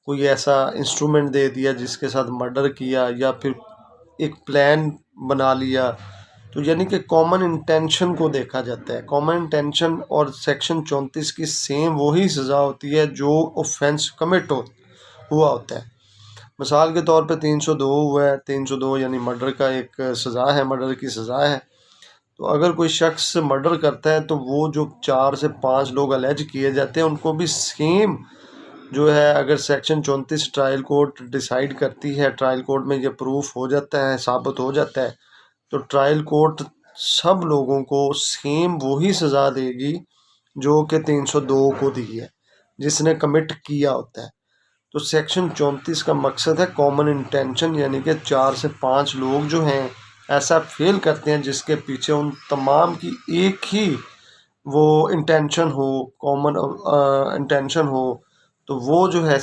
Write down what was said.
कोई ऐसा इंस्ट्रूमेंट दे दिया जिसके साथ मर्डर किया, या फिर एक प्लान बना लिया। तो यानी कि कॉमन इंटेंशन को देखा जाता है। कॉमन इंटेंशन और सेक्शन 34 की सेम वही सज़ा होती है जो ऑफेंस कमिट हुआ होता है। मिसाल के तौर पे 302 हुआ है, 302 यानी मर्डर का एक सज़ा है, मर्डर की सज़ा है। तो अगर कोई शख्स मर्डर करता है तो वो जो 4 से 5 लोग अलेज किए जाते हैं उनको भी सेम जो है, अगर सेक्शन 34 ट्रायल कोर्ट डिसाइड करती है, ट्रायल कोर्ट में ये प्रूफ हो जाता है, साबित हो जाता है, तो ट्रायल कोर्ट सब लोगों को सेम वही सज़ा देगी जो कि 302 को दी है, जिसने कमिट किया होता है। तो सेक्शन 34 का मकसद है कॉमन इंटेंशन, यानी कि 4 से 5 लोग जो हैं ऐसा फेल करते हैं जिसके पीछे उन तमाम की एक ही वो इंटेंशन हो, कॉमन इंटेंशन हो, तो वो जो है